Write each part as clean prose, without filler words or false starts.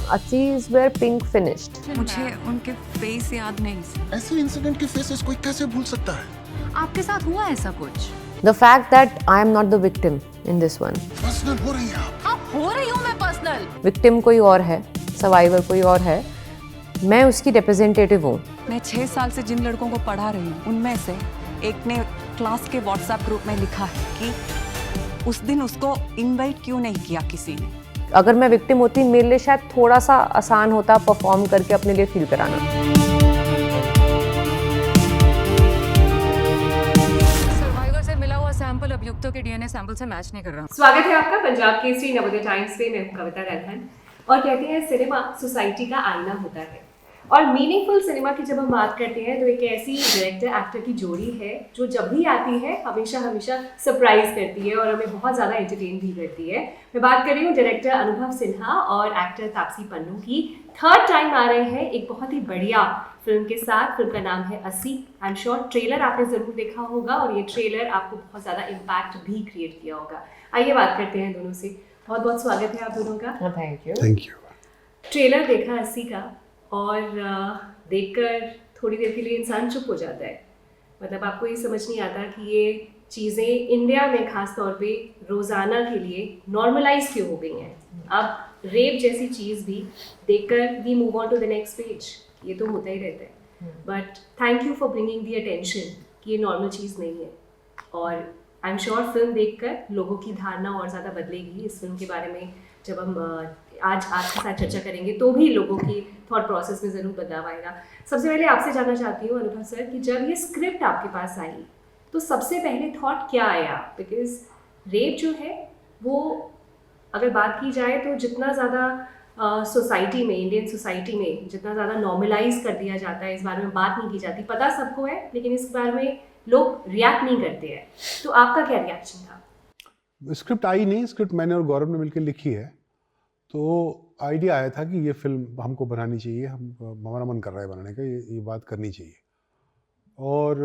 Assis were pink finished. मुझे उनके face याद नहीं। ऐसे इंसिडेंट के फेसेस कोई कैसे भूल सकता है? आपके साथ हुआ ऐसा कुछ? The fact that I am not the victim in this one. Personal हो रही है आप। हाँ, हो रही हूँ मैं पर्सनल। Victim कोई और है, survivor कोई और है, मैं उसकी representative हूँ। मैं 6 साल से जिन लड़कों को पढ़ा रही हूँ, उनमें से एक ने क्लास के व्हाट्सएप ग्रुप में लिखा है कि उस दिन उसको इनवाइट क्यों नहीं किया किसी ने। अगर मैं विक्टिम होती मेरे लिए शायद थोड़ा सा आसान होता परफॉर्म करके अपने लिए फील कराना। सर्वाइवर से मिला हुआ सैंपल अभियुक्तों के डीएनए सैंपल से मैच नहीं कर रहा। स्वागत है आपका पंजाब केसरी नवोदय टाइम्स पे। मैं हूं कविता रैलहन और कहते हैं सिनेमा सोसाइटी का आईना होता है। और मीनिंगफुल सिनेमा की जब हम बात करते हैं तो एक ऐसी डायरेक्टर एक्टर की जोड़ी है जो जब भी आती है हमेशा सरप्राइज करती है और हमें बहुत ज़्यादा एंटरटेन भी करती है। मैं बात कर रही हूँ डायरेक्टर अनुभव सिन्हा और एक्टर तापसी पन्नू की। थर्ड टाइम आ रहे हैं एक बहुत ही बढ़िया फिल्म के साथ। फिल्म का नाम है अस्सी। आई एम श्योर ट्रेलर आपने ज़रूर देखा होगा और ये ट्रेलर आपको बहुत ज़्यादा इम्पैक्ट भी क्रिएट किया होगा। आइए बात करते हैं दोनों से। बहुत बहुत स्वागत है आप दोनों का। Thank you. ट्रेलर देखा अस्सी का और देखकर थोड़ी देर के लिए इंसान चुप हो जाता है। मतलब आपको ये समझ नहीं आता कि ये चीज़ें इंडिया में ख़ास तौर पे रोज़ाना के लिए नॉर्मलाइज क्यों हो गई हैं। अब रेप जैसी चीज़ भी देखकर we move on to the next page, ये तो होता ही रहता है। But thank you for bringing the attention कि ये नॉर्मल चीज़ नहीं है। और आई एम श्योर फिल्म देखकर लोगों की धारणा और ज़्यादा बदलेगी इस फिल्म के बारे में। जब हम आज के साथ चर्चा करेंगे तो भी लोगों की थॉट प्रोसेस में ज़रूर बदलाव आएगा। सबसे पहले आपसे जानना चाहती हूँ अनुभव सर कि जब ये स्क्रिप्ट आपके पास आई तो सबसे पहले थॉट क्या आया? बिकॉज रेप जो है वो अगर बात की जाए तो जितना ज़्यादा सोसाइटी में, इंडियन सोसाइटी में जितना ज़्यादा नॉर्मलाइज कर दिया जाता है, इस बारे में बात नहीं की जाती। पता सबको है लेकिन इस बारे में लोग रिएक्ट नहीं करते हैं। तो आपका क्या रिएक्शन था? स्क्रिप्ट आई नहीं, स्क्रिप्ट मैंने और गौरव ने मिलकर लिखी है। तो आइडिया आया था कि ये फिल्म हमको बनानी चाहिए, हमारा मन कर रहा है बनाने का, ये बात करनी चाहिए। और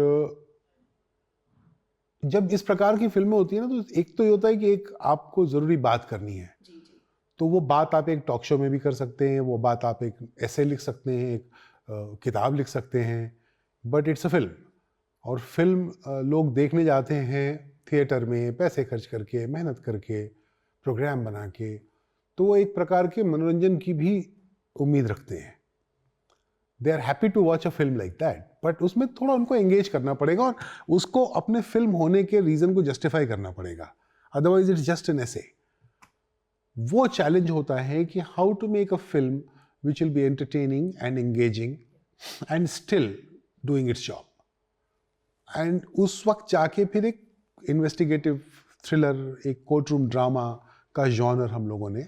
जब इस प्रकार की फिल्में होती है ना तो एक तो ये होता है कि एक आपको ज़रूरी बात करनी है। तो वो बात आप एक टॉक शो में भी कर सकते हैं, वो बात आप एक ऐसे लिख सकते हैं, एक किताब लिख सकते हैं, बट इट्स अ फिल्म। और फिल्म लोग देखने जाते हैं थिएटर में पैसे खर्च करके, मेहनत करके, प्रोग्राम बना के, तो वो एक प्रकार के मनोरंजन की भी उम्मीद रखते हैं। They are happy to watch a film like that, but उसमें थोड़ा उनको एंगेज करना पड़ेगा और उसको अपने फिल्म होने के रीज़न को जस्टिफाई करना पड़ेगा, otherwise it's just an essay. वो चैलेंज होता है कि how to make a film which will be entertaining and engaging and still doing its job. And उस वक्त जाके फिर एक इन्वेस्टिगेटिव थ्रिलर, एक कोर्ट रूम ड्रामा का जॉनर हम लोगों ने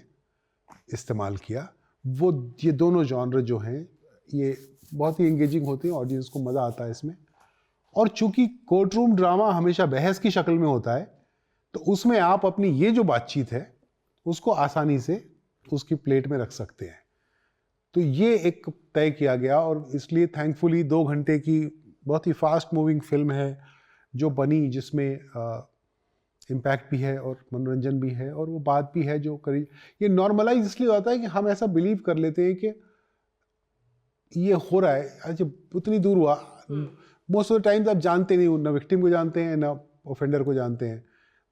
इस्तेमाल किया। वो ये दोनों जॉनर जो हैं ये बहुत ही एंगेजिंग होते हैं, ऑडियंस को मज़ा आता है इसमें। और चूंकि कोर्ट रूम ड्रामा हमेशा बहस की शक्ल में होता है तो उसमें आप अपनी ये जो बातचीत है उसको आसानी से उसकी प्लेट में रख सकते हैं। तो ये एक तय किया गया और इसलिए थैंकफुली 2 घंटे की बहुत ही फास्ट मूविंग फिल्म है जो बनी, जिसमें इम्पैक्ट भी है और मनोरंजन भी है और वो बात भी है जो करी। ये नॉर्मलाइज इसलिए होता है कि हम ऐसा बिलीव कर लेते हैं कि ये हो रहा है, अच्छा उतनी दूर हुआ। मोस्ट ऑफ द टाइम्स आप जानते नहीं, ना विक्टिम को जानते हैं ना ऑफेंडर को जानते हैं,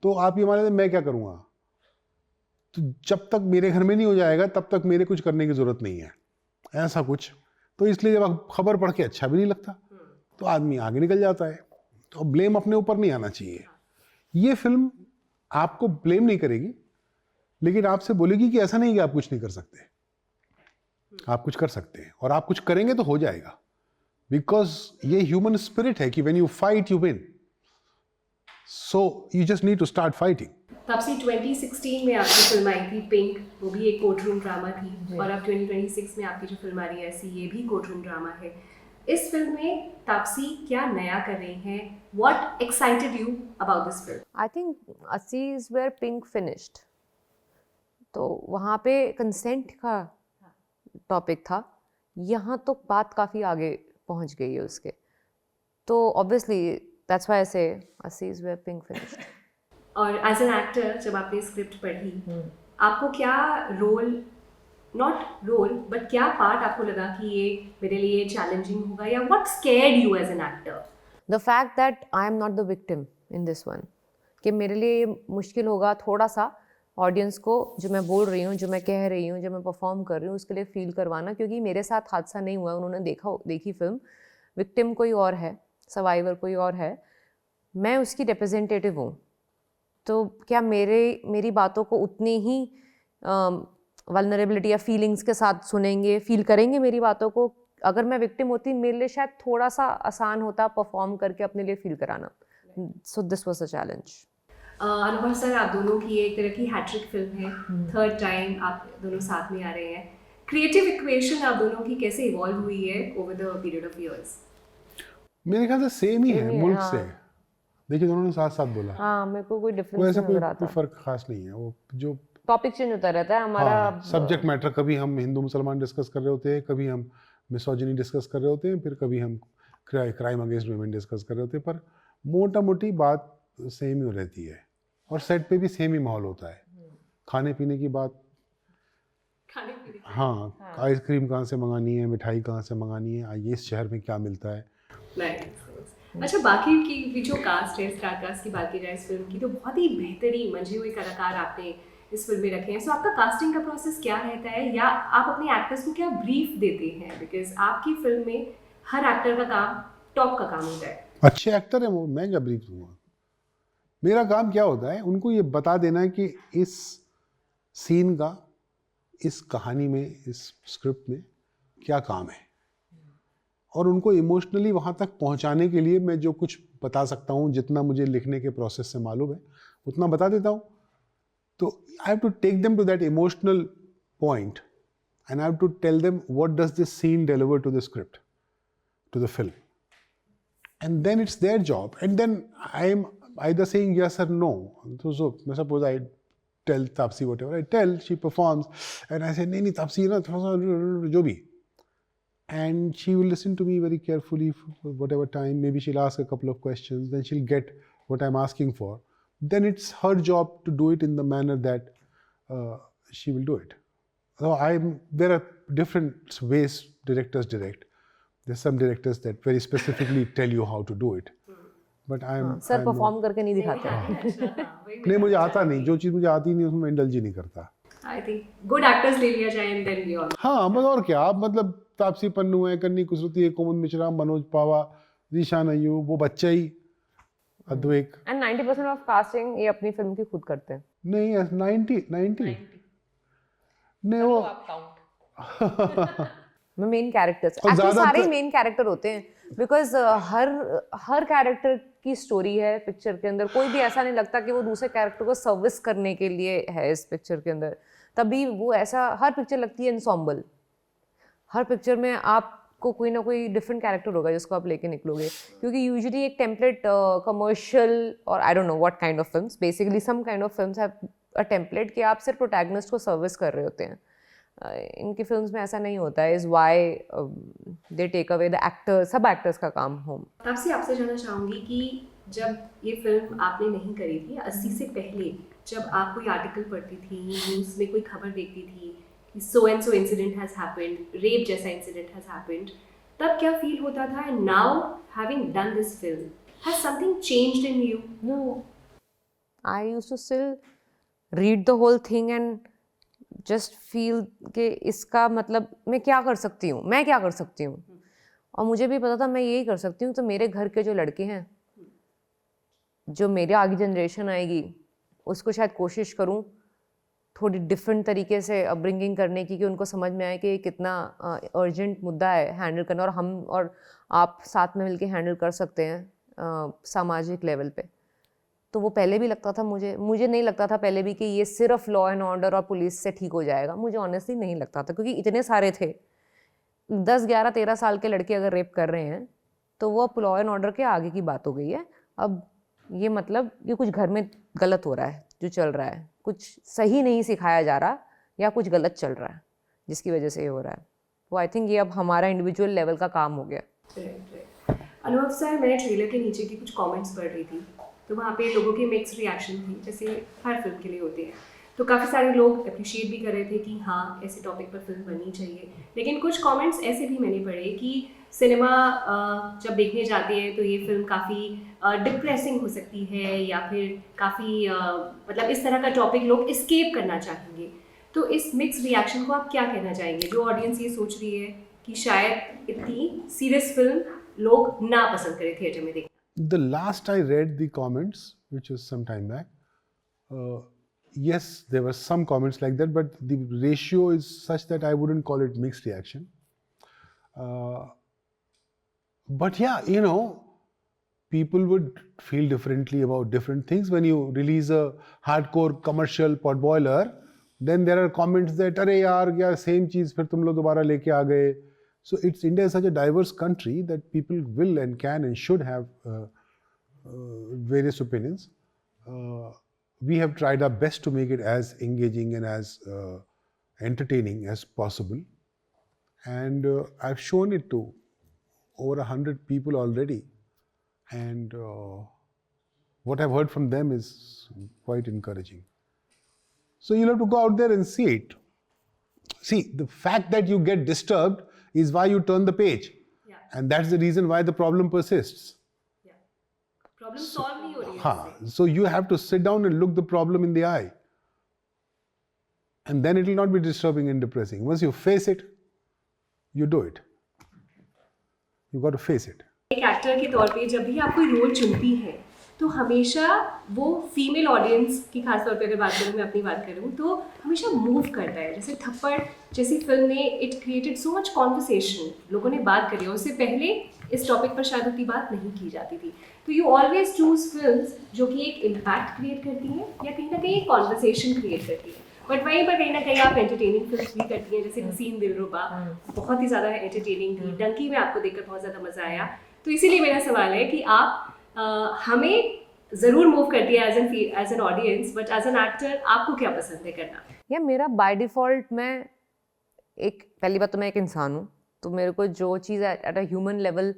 तो आप ये मान लेते हैं मैं क्या करूँगा, तो जब तक मेरे घर में नहीं हो जाएगा तब तक मेरे कुछ करने की ज़रूरत नहीं है, ऐसा कुछ। तो इसलिए जब खबर पढ़ के अच्छा भी नहीं लगता तो आदमी आगे निकल जाता है। तो ब्लेम अपने ऊपर नहीं आना चाहिए। ये फिल्म आपको ब्लेम नहीं करेगी लेकिन आपसे बोलेगी कि ऐसा नहीं कि आप कुछ नहीं कर सकते, आप कुछ कर सकते हैं और आप कुछ करेंगे तो हो जाएगा। बिकॉज ये ह्यूमन स्पिरिट है कि when you fight you win, so you just need to start fighting. Taapsee 2016 में आपकी फिल्म आई थी पिंक, वो भी एक कोर्ट रूम ड्रामा थी। और अब 2026 में आपकी जो फिल्म आ रही है ऐसी, ये भी कोर्ट रूम ड्रामा है। इस फिल्म में तापसी क्या नया कर रही हैं? What excited you about this film? I think Assis were pink finished. तो वहाँ पे कंसेंट का टॉपिक था, यहाँ तो बात काफ़ी आगे पहुँच गई है उसके। तो obviously that's why I say Assis were pink finished. और एज एन एक्टर जब आपने स्क्रिप्ट पढ़ी, आपको क्या रोल नॉट रोल बट क्या पार्ट आपको लगा कि ये मेरे लिए चैलेंजिंग होगा, या what scared you as an actor? The fact that I am not the victim in this one, कि मेरे लिए ये मुश्किल होगा थोड़ा सा ऑडियंस को जो मैं बोल रही हूँ, जो मैं कह रही हूँ, जो मैं परफॉर्म कर रही हूँ, उसके लिए फील करवाना, क्योंकि मेरे साथ हादसा नहीं हुआ, उन्होंने देखी फिल्म, विक्टिम कोई और है, सर्वाइवर कोई और है, मैं उसकी रिप्रेजेंटेटिव हूँ। तो क्या मेरी बातों को उतनी ही वल्नरेबिलिटी या फीलिंग्स के साथ सुनेंगे, फील करेंगे मेरी बातों को? अगर मैं विक्टिम होती, मेरे लिए शायद थोड़ा सा आसान होता परफॉर्म करके अपने लिए फील कराना। So this was a challenge. अनुभव सर, आप दोनों की एक तरह की हैट्रिक फिल्म है, थर्ड टाइम आप दोनों साथ में आ रहे हैं। क्रिएटिव इक्वेशन आप दोनों की कैसे इवॉल्व हुई है over the period of years? मेरे ख्याल से सेम ही Same है ही है, मुल्क हाँ। से। देखिए दोनों ने साथ साथ बोला, हाँ, मेरे को कोई कोई डिफरेंस ऐसा नहीं कोई नजर आता। फर्क खास नहीं है। वो जो टॉपिक चेंज होता रहता है हमारा। हाँ, सब्जेक्ट मैटर, कभी हम हिंदू मुसलमान डिस्कस कर रहे होते हैं, कभी हम मिसोजिनी डिस्कस कर रहे होते हैं, फिर कभी हम क्राइम अगेंस्ट वुमेन डिस्कस कर रहे होते हैं, पर मोटा मोटी बात सेम ही रहती है। और सेट पे भी सेम ही माहौल होता है। खाने पीने की बात, खाने पीने हाँ, आइसक्रीम कहाँ से मंगानी है, मिठाई कहाँ से मंगानी है, ये इस शहर में क्या मिलता है। Nice. अच्छा, बाकी की भी जो कास्ट है, स्टार कास्ट की बात की जाए इस फिल्म की, तो बहुत ही बेहतरीन मंझे हुए कलाकार आपने इस फिल्म में रखे हैं। सो आपका कास्टिंग का प्रोसेस क्या रहता है, या आप अपने एक्टर्स को क्या ब्रीफ देते हैं? बिकॉज आपकी फिल्म में हर एक्टर का काम टॉप का काम होता है। अच्छे एक्टर है वो, मैं क्या ब्रीफ दूंगा? मेरा काम क्या होता है, उनको ये बता देना है कि इस सीन का, इस कहानी में, इस स्क्रिप्ट में क्या काम है, और उनको इमोशनली वहाँ तक पहुँचाने के लिए मैं जो कुछ बता सकता हूँ, जितना मुझे लिखने के प्रोसेस से मालूम है उतना बता देता हूँ। तो I have to take them to that emotional point and I have to tell them what does this scene deliver to the script, to the film, and then it's their job, and then I am either saying yes or no. So suppose I tell Tapsi whatever I tell, she performs, and I say नहीं Tapsi ना थोड़ा सा जो भी, and she will listen to me very carefully for whatever time. Maybe she'll ask a couple of questions, then she'll get what I'm asking for. Then it's her job to do it in the manner that she will do it. So there are different ways directors direct. There's some directors that very specifically tell you how to do it. But sir perform करके नहीं दिखाते। नहीं, मुझे आता नहीं, जो चीज़ मुझे आती नहीं उसमें मैं इंडल्ज ही नहीं करता। आई थिंक गुड एक्टर्स ले लिया जाए एंड देन बियॉन्ड। हाँ, बस और क्या, आप मतलब तापसी पन्नू है, कन्नी कुसरुती है, कोमल मिश्रा, मनोज पावा, ईशान अय्यूब, वो बच्चा ही अद्वैक। एंड 90% ऑफ कास्टिंग ये अपनी फिल्म की खुद करते हैं। नहीं 90 नहीं, वो मेन कैरेक्टर्स और एक्चुअली सारे ज्यादातर- मेन कैरेक्टर होते हैं, बिकॉज हर कैरेक्टर की स्टोरी है पिक्चर के अंदर। कोई भी ऐसा नहीं लगता कि वो दूसरे कैरेक्टर को सर्विस करने के लिए है इस पिक्चर के अंदर। तभी वो ऐसा, हर पिक्चर लगती है एंसॉम्बल। हर पिक्चर में आपको कोई ना कोई डिफरेंट कैरेक्टर होगा जिसको आप लेके निकलोगे, क्योंकि यूजुअली एक टेम्पलेट कमर्शियल और I don't know what kind of films, basically some kind of films have a template कि आप सिर्फ प्रोटैगनिस्ट को सर्विस कर रहे होते हैं। इनकी फिल्म्स में ऐसा नहीं होता है, is why they take away the actors, सब एक्टर्स का काम हो। तब से आपसे जानना चाहूँगी कि जब ये फिल्म आपने नहीं करी थी, 80 से पहले जब आप कोई आर्टिकल पढ़ती थी, न्यूज़ में कोई खबर देखती थी कि so and so incident has happened, rape जैसा इंसिडेंट हैज़ हैपेंड, तब क्या फील होता था? And now having done this film, has something changed in you? No, I used to still read the whole thing and just feel कि इसका मतलब मैं क्या कर सकती हूँ, मैं क्या कर सकती हूँ। और मुझे भी पता था मैं यही कर सकती हूँ, तो मेरे घर के जो लड़के हैं, जो मेरे आगे जनरेशन आएगी, उसको शायद कोशिश करूँ थोड़ी डिफरेंट तरीके से अपब्रिंगिंग करने की, कि उनको समझ में आए कि ये कितना अर्जेंट मुद्दा है हैंडल करना, और हम और आप साथ में मिलके हैंडल कर सकते हैं सामाजिक लेवल पे। तो वो पहले भी लगता था, मुझे नहीं लगता था पहले भी कि ये सिर्फ लॉ एंड ऑर्डर और पुलिस से ठीक हो जाएगा। मुझे ऑनेस्टली नहीं लगता था, क्योंकि इतने सारे थे, 10, 11, 13 साल के लड़के अगर रेप कर रहे हैं तो वो अब लॉ एंड ऑर्डर के आगे की बात हो गई है। अब ये मतलब ये कुछ घर में गलत हो रहा है, जो चल रहा है, कुछ सही नहीं सिखाया जा रहा या कुछ गलत चल रहा है जिसकी वजह से ये हो रहा है। तो आई थिंक ये अब हमारा इंडिविजुअल लेवल का काम हो गया। अनुभव सर, मैं ट्रेलर के नीचे की कुछ कमेंट्स पढ़ रही थी, तो वहाँ पे लोगों के मिक्स रिएक्शन थी, जैसे हर फिल्म के लिए होते हैं। तो काफ़ी सारे लोग अप्रिशिएट भी कर रहे थे कि हाँ ऐसे टॉपिक पर फिल्म बननी चाहिए, लेकिन कुछ कमेंट्स ऐसे भी मैंने पढ़े कि सिनेमा जब देखने जाते हैं तो ये फिल्म काफ़ी डिप्रेसिंग हो सकती है या फिर काफ़ी मतलब इस तरह का टॉपिक लोग एस्केप करना चाहेंगे। तो इस मिक्स रिएक्शन को आप क्या कहना चाहेंगे, जो ऑडियंस ये सोच रही है कि शायद इतनी सीरियस फिल्म लोग ना पसंद करें थिएटर में देखना? The last I read the comments, which was some time back, yes, there were some comments like that, but the ratio is such that I wouldn't call it mixed reaction. But yeah, you know, people would feel differently about different things. When you release a hardcore commercial potboiler, then there are comments that, अरे यार क्या same चीज़ फिर तुम लोग दोबारा लेके आ गए. So India is such a diverse country that people will and can and should have various opinions. We have tried our best to make it as engaging and as entertaining as possible. And I've shown it to over 100 people already. And what I've heard from them is quite encouraging. So you'll have to go out there and see it. See, the fact that you get disturbed is why you turn the page. Yeah. And that's the reason why the problem persists. Yeah. Problem solve नहीं हो रही है हाँ, इससे। so you have to sit down and look the problem in the eye. And then it will not be disturbing and depressing. Once you face it, you do it. You got to face it. एक actor के तौर पे जब भी आप कोई role चुनती हैं तो हमेशा वो फीमेल ऑडियंस की खास तौर पे अगर बात करूँ, मैं अपनी बात करूँ तो हमेशा मूव करता है। जैसे थप्पड़ जैसी फिल्म ने it created so much conversation, लोगों ने बात करी और उससे पहले इस टॉपिक पर शायद उतनी बात नहीं की जाती थी। तो यू ऑलवेज चूज फिल्म्स जो कि एक इम्पैक्ट क्रिएट करती हैं या कहीं ना कहीं एक कॉन्वर्सेशन क्रिएट करती हैं, बट वहीं पर कहीं ना कहीं आप एंटरटेनिंग फिल्म भी करती हैं, जैसे हसीन दिलरुबा बहुत ही ज़्यादा एंटरटेनिंग थी, डंकी में आपको देखकर बहुत ज़्यादा मज़ा आया। तो इसीलिए मेरा सवाल है कि आप हमें ज़रूर मूव करती है as an audience, but as an actor आपको क्या पसंद है करना? या मेरा बाय डिफ़ॉल्ट मैं एक, पहली बात तो मैं एक इंसान हूँ, तो मेरे को जो चीज़ एट अ ह्यूमन लेवल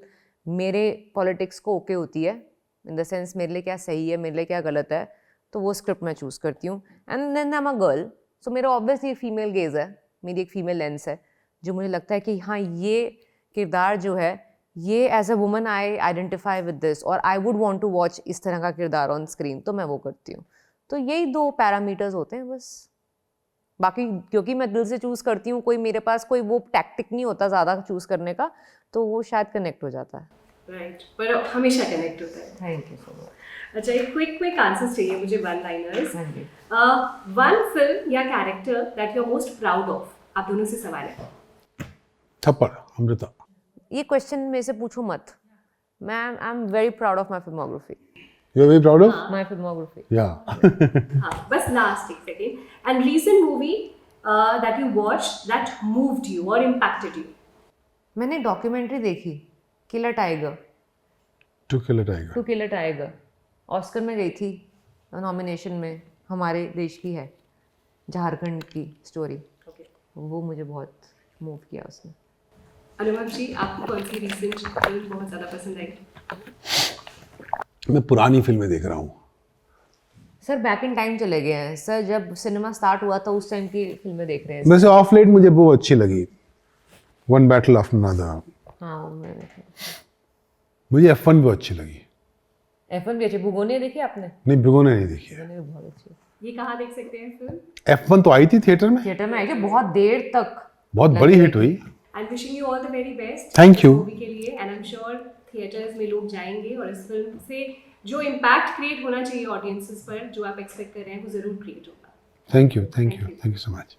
मेरे पॉलिटिक्स को ओके होती है, इन द सेंस मेरे लिए क्या सही है, मेरे लिए क्या गलत है, तो वो स्क्रिप्ट मैं चूज़ करती हूँ। And then I am a girl, so मेरा ऑब्वियसली फीमेल गेज़ है, मेरी एक फीमेल लेंस है, जो मुझे लगता है कि हाँ ये किरदार जो है ये as a woman I identify with this और I would want to watch इस तरह का किरदार ऑन स्क्रीन, तो मैं वो करती हूँ। तो यही दो पैरामीटर्स होते हैं बस। बाकी क्योंकि मैं दिल से चूज़ करती हूँ, कोई मेरे पास कोई वो टैक्टिक नहीं होता ज़्यादा चूज़ करने का, तो वो शायद कनेक्ट हो जाता है। राइट, पर हमेशा कनेक्ट होता है। Thank you so much. अच्छा, एक क्विक आंसर्स चाहिए मुझे, वन लाइनर्स। वन फिल्म या character that you are most proud of, आप दोनों से सवाल है। थप्पड़, अमृता। ये क्वेश्चन मेरे से पूछो मत, मैं I am very proud of my filmography. You are very proud of? My filmography. Yeah. हाँ, बस लास्ट एक second, and recent movie that you watched that moved you और इम्पैक्टेड यू? मैंने डॉक्यूमेंट्री देखी, killer tiger. To kill a tiger. To killer tiger Oscar में गई थी, nomination में, हमारे देश की है, झारखंड की स्टोरी। Okay. वो मुझे बहुत मूव किया उसने। अनुभव जी, आपको कौन सी रीसेंट फिल्म बहुत ज़्यादा पसंद आई? मैं पुरानी फिल्में देख रहा हूँ। सर बैक इन टाइम चले गए हैं सर, जब सिनेमा स्टार्ट हुआ था उस टाइम की फिल्में देख रहे हैं। वैसे ऑफ लेट मुझे वो अच्छी लगी, वन बैटल आफ्टर अनदर। हाँ वो मैंने मुझे F1 बहुत अच्छी लगी। F1 भी अच्छी। भुगोने देखी आपने? नहीं, भिगोने नहीं देखी है। भुगोने भी बहुत अच्छी। ये कहाँ देख सकते हैं फिल्म? F1 तो आई थी थिएटर में, थिएटर में आई थी बहुत देर तक, बहुत बड़ी हिट हुई। And wishing you all the very best Thank you. Movie के लिए, and I am sure theatres में लोग जाएंगे और इस फिल्म से जो इम्पैक्ट क्रिएट होना चाहिए ऑडियंसेस पर, जो आप एक्सपेक्ट कर रहे हैं, वो ज़रूर क्रिएट होगा। Thank you so much.